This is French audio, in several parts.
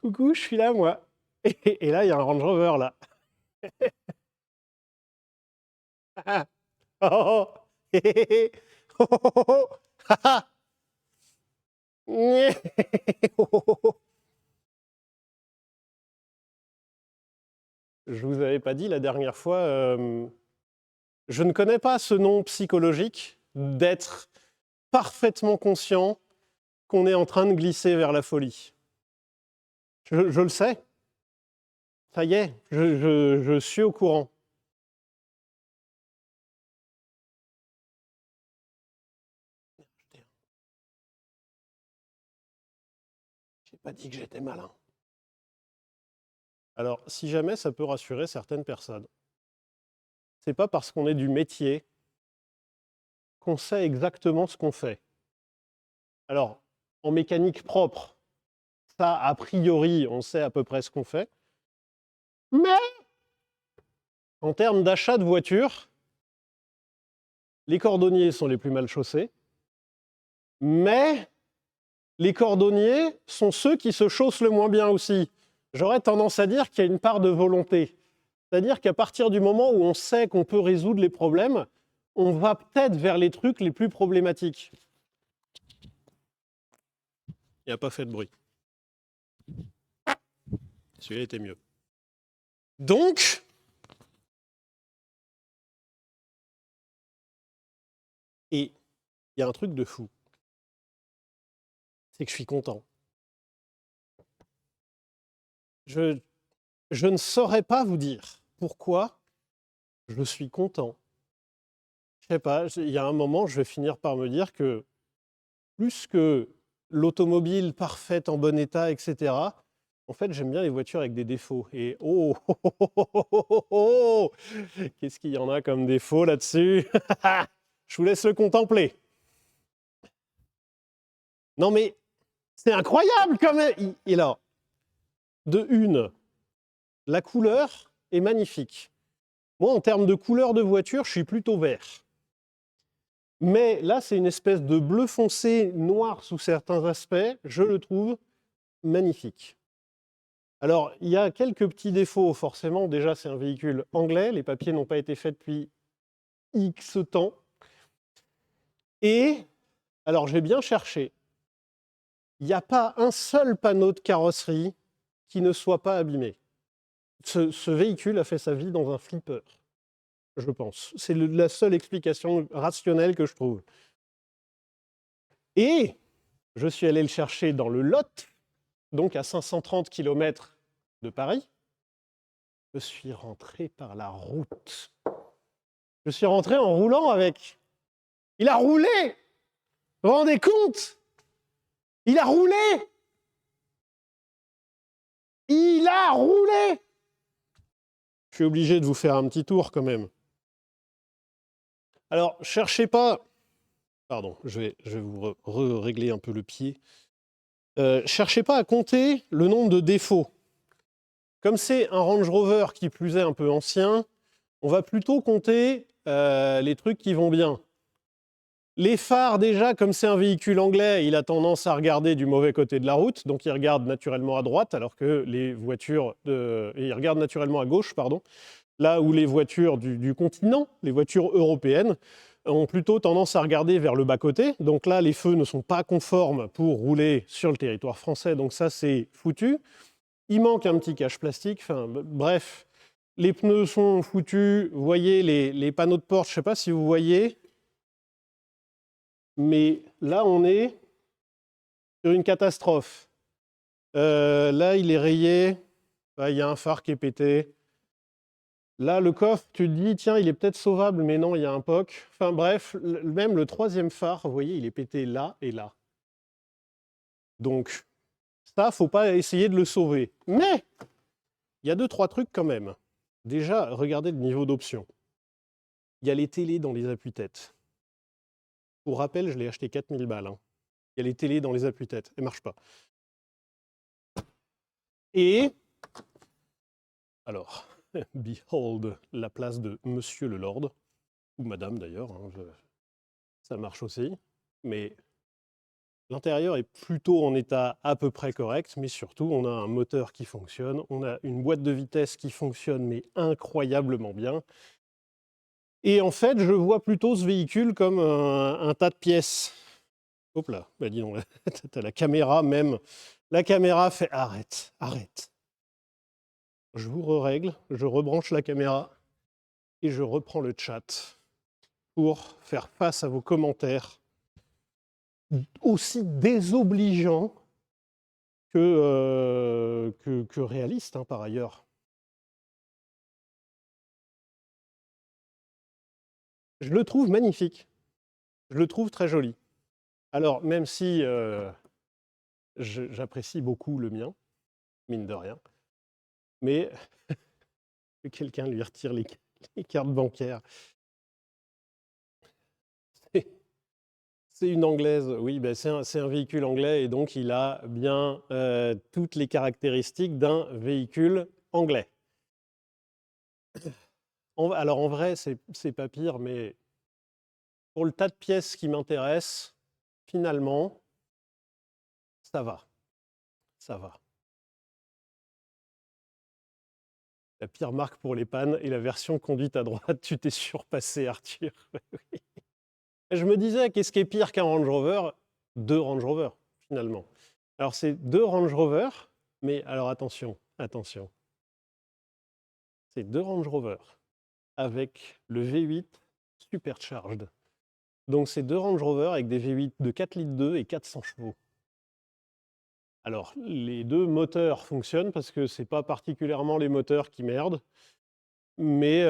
Coucou, je suis là, moi. Et là, il y a un Range Rover, là. Oh, oh, oh. Hé, hé, hé. Oh, oh, oh, oh. Ha, ha. Nyeh. Oh, oh, oh. Je vous avais pas dit la dernière fois, je ne connais pas ce nom psychologique d'être parfaitement conscient qu'on est en train de glisser vers la folie. Je le sais. Ça y est, je suis au courant. J'ai pas dit que j'étais malin. Alors, si jamais ça peut rassurer certaines personnes, c'est pas parce qu'on est du métier qu'on sait exactement ce qu'on fait. Alors, en mécanique propre, ça, a priori, on sait à peu près ce qu'on fait. Mais en termes d'achat de voitures, les cordonniers sont les plus mal chaussés. Mais les cordonniers sont ceux qui se chaussent le moins bien aussi. J'aurais tendance à dire qu'il y a une part de volonté. C'est-à-dire qu'à partir du moment où on sait qu'on peut résoudre les problèmes, on va peut-être vers les trucs les plus problématiques. Il n'a pas fait de bruit. Celui-là était mieux. Donc, et il y a un truc de fou, c'est que je suis content. Je ne saurais pas vous dire pourquoi je suis content. Je sais pas, il y a un moment, je vais finir par me dire que plus que l'automobile parfaite, en bon état, etc., en fait, j'aime bien les voitures avec des défauts. Et oh, oh, oh, oh, oh, oh, oh, oh, qu'est-ce qu'il y en a comme défaut là-dessus? Je vous laisse le contempler. Non mais, c'est incroyable quand même. Et alors, de une, la couleur est magnifique. Moi, en termes de couleur de voiture, je suis plutôt vert. Mais là, c'est une espèce de bleu foncé noir sous certains aspects. Je le trouve magnifique. Alors, il y a quelques petits défauts, forcément. Déjà, c'est un véhicule anglais. Les papiers n'ont pas été faits depuis X temps. Et, alors, j'ai bien cherché. Il n'y a pas un seul panneau de carrosserie qui ne soit pas abîmé. Ce véhicule a fait sa vie dans un flipper, je pense. C'est la seule explication rationnelle que je trouve. Et je suis allé le chercher dans le Lot, donc à 530 km de Paris. Je suis rentré par la route. Je suis rentré en roulant avec. Il a roulé! Vous vous rendez compte? Il a roulé! Il a roulé! Je suis obligé de vous faire un petit tour quand même. Alors, cherchez pas. Pardon, je vais vous régler un peu le pied. Cherchez pas à compter le nombre de défauts. Comme c'est un Range Rover qui plus est un peu ancien, on va plutôt compter les trucs qui vont bien. Les phares, déjà, comme c'est un véhicule anglais, il a tendance à regarder du mauvais côté de la route, donc il regarde naturellement à droite, alors que les voitures... il regarde naturellement à gauche, pardon, là où les voitures du continent, les voitures européennes, ont plutôt tendance à regarder vers le bas-côté. Donc là, les feux ne sont pas conformes pour rouler sur le territoire français, donc ça, c'est foutu. Il manque un petit cache plastique, enfin, bref. Les pneus sont foutus, vous voyez les panneaux de porte, je ne sais pas si vous voyez, mais là, on est sur une catastrophe. Là, il est rayé, il y a un phare qui est pété. Là, le coffre, tu te dis, tiens, il est peut-être sauvable, mais non, il y a un POC. Enfin bref, même le troisième phare, vous voyez, il est pété là et là. Donc, ça, faut pas essayer de le sauver. Mais, il y a 2-3 trucs quand même. Déjà, regardez le niveau d'option. Il y a les télés dans les appuis-têtes. Pour rappel, je l'ai acheté 4000 balles. Hein. Il y a les télés dans les appuis-têtes. Elles ne marchent pas. Et, alors, behold la place de Monsieur le Lord, ou Madame d'ailleurs, hein, ça marche aussi. Mais L'intérieur est plutôt en état à peu près correct, mais surtout, on a un moteur qui fonctionne, on a une boîte de vitesse qui fonctionne, mais incroyablement bien. Et en fait, je vois plutôt ce véhicule comme un tas de pièces. Hop là, bah dis donc, t'as la caméra même. La caméra fait « Arrête, arrête ». Je vous règle, je rebranche la caméra et je reprends le chat pour faire face à vos commentaires aussi désobligeants que réalistes, hein, par ailleurs. Je le trouve magnifique. Je le trouve très joli. Alors, même si j'apprécie beaucoup le mien, mine de rien, mais que quelqu'un lui retire les cartes bancaires. C'est une anglaise, oui, ben c'est un véhicule anglais et donc il a bien toutes les caractéristiques d'un véhicule anglais. Alors en vrai, c'est pas pire, mais pour le tas de pièces qui m'intéressent, finalement, ça va. Ça va. La pire marque pour les pannes est la version conduite à droite. Tu t'es surpassé, Arthur. Je me disais, qu'est-ce qui est pire qu'un Range Rover? 2 Range Rover, finalement. Alors, c'est 2 Range Rover, mais alors attention, attention. C'est 2 Range Rover avec le V8 supercharged. Donc, c'est 2 Range Rover avec des V8 de 4 litres 2 et 400 chevaux. Alors, les 2 moteurs fonctionnent parce que ce n'est pas particulièrement les moteurs qui merdent. Mais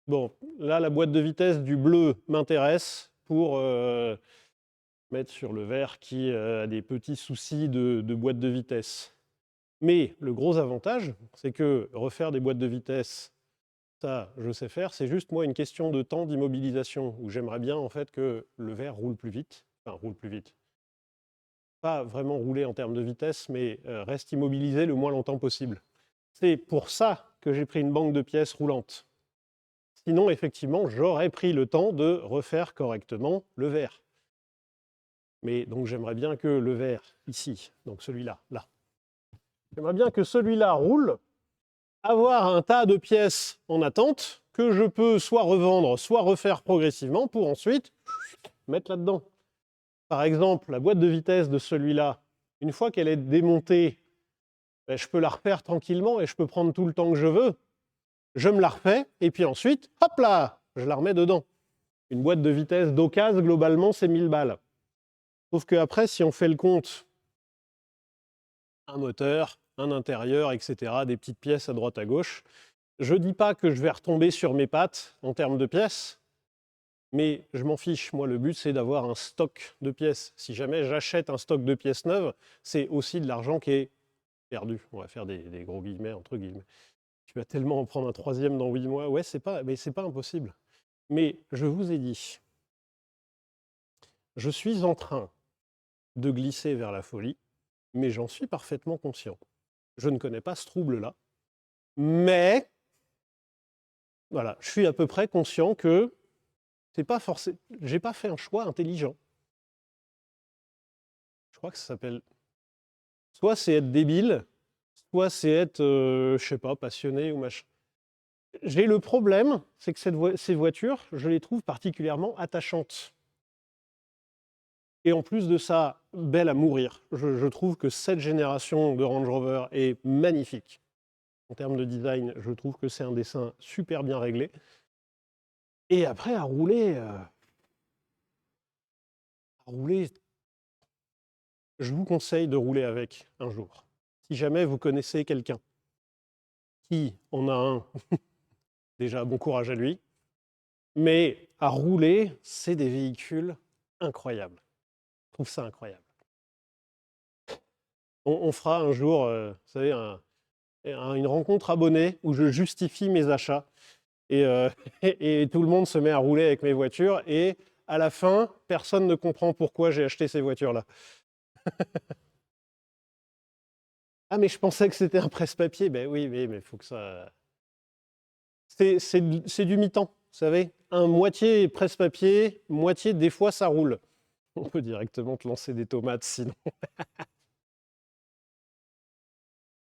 bon, là, la boîte de vitesse du bleu m'intéresse pour mettre sur le vert qui a des petits soucis de boîte de vitesse. Mais le gros avantage, c'est que refaire des boîtes de vitesse, ça, je sais faire. C'est juste, moi, une question de temps d'immobilisation où j'aimerais bien, en fait, que le vert roule plus vite. Enfin, roule plus vite. Pas vraiment rouler en termes de vitesse, mais reste immobilisé le moins longtemps possible. C'est pour ça que j'ai pris une banque de pièces roulante. Sinon, effectivement, j'aurais pris le temps de refaire correctement le verre. Mais donc, j'aimerais bien que le verre, ici, donc celui-là, là, j'aimerais bien que celui-là roule, avoir un tas de pièces en attente que je peux soit revendre, soit refaire progressivement pour ensuite mettre là-dedans. Par exemple, la boîte de vitesse de celui-là, une fois qu'elle est démontée, ben, je peux la refaire tranquillement et je peux prendre tout le temps que je veux. Je me la refais et puis ensuite, hop là, je la remets dedans. Une boîte de vitesse d'occasion, globalement, c'est 1000 balles. Sauf qu'après, si on fait le compte, un moteur, un intérieur, etc., des petites pièces à droite à gauche, je ne dis pas que je vais retomber sur mes pattes en termes de pièces, mais je m'en fiche. Moi, le but, c'est d'avoir un stock de pièces. Si jamais j'achète un stock de pièces neuves, c'est aussi de l'argent qui est perdu. On va faire des gros guillemets, entre guillemets. Tu vas tellement en prendre un troisième dans 8 mois. Ouais, mais c'est pas impossible. Mais je vous ai dit, je suis en train de glisser vers la folie, mais j'en suis parfaitement conscient. Je ne connais pas ce trouble-là, mais voilà, je suis à peu près conscient que c'est pas forcément, j'ai pas fait un choix intelligent. Je crois que ça s'appelle, soit c'est être débile, soit c'est être, je sais pas, passionné ou machin. J'ai le problème, c'est que ces voitures, je les trouve particulièrement attachantes. Et en plus de ça, belle à mourir. Je trouve que cette génération de Range Rover est magnifique. En termes de design, je trouve que c'est un dessin super bien réglé. Et après, à rouler, je vous conseille de rouler avec un jour. Si jamais vous connaissez quelqu'un qui en a un, déjà bon courage à lui. Mais à rouler, c'est des véhicules incroyables. Je trouve ça incroyable. On fera un jour, vous savez, une rencontre abonnée où je justifie mes achats. Et, et tout le monde se met à rouler avec mes voitures. Et à la fin, personne ne comprend pourquoi j'ai acheté ces voitures-là. Ah, mais je pensais que c'était un presse-papier. Ben oui, mais il faut que ça... C'est du mi-temps, vous savez. Un moitié presse-papier, moitié des fois ça roule. On peut directement te lancer des tomates sinon.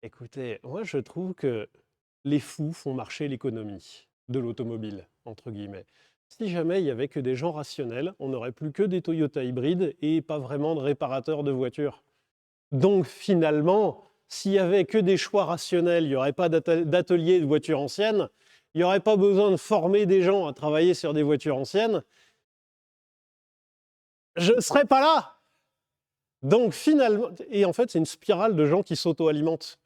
Écoutez, moi je trouve que les fous font marcher l'économie de l'automobile, entre guillemets. Si jamais il y avait que des gens rationnels, on n'aurait plus que des Toyota hybrides et pas vraiment de réparateurs de voitures. Donc finalement, s'il y avait que des choix rationnels, il n'y aurait pas d'atelier de voitures anciennes, il n'y aurait pas besoin de former des gens à travailler sur des voitures anciennes, je ne serais pas là. Donc finalement, et en fait c'est une spirale de gens qui s'auto-alimentent.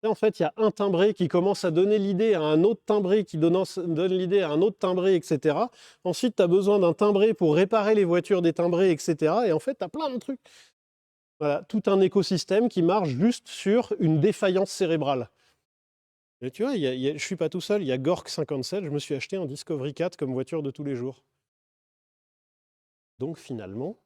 En fait, il y a un timbré qui commence à donner l'idée à un autre timbré, qui donne l'idée à un autre timbré, etc. Ensuite, tu as besoin d'un timbré pour réparer les voitures des timbrés, etc. Et en fait, tu as plein de trucs. Voilà, tout un écosystème qui marche juste sur une défaillance cérébrale. Et tu vois, je ne suis pas tout seul, il y a Gork 57, je me suis acheté un Discovery 4 comme voiture de tous les jours. Donc finalement,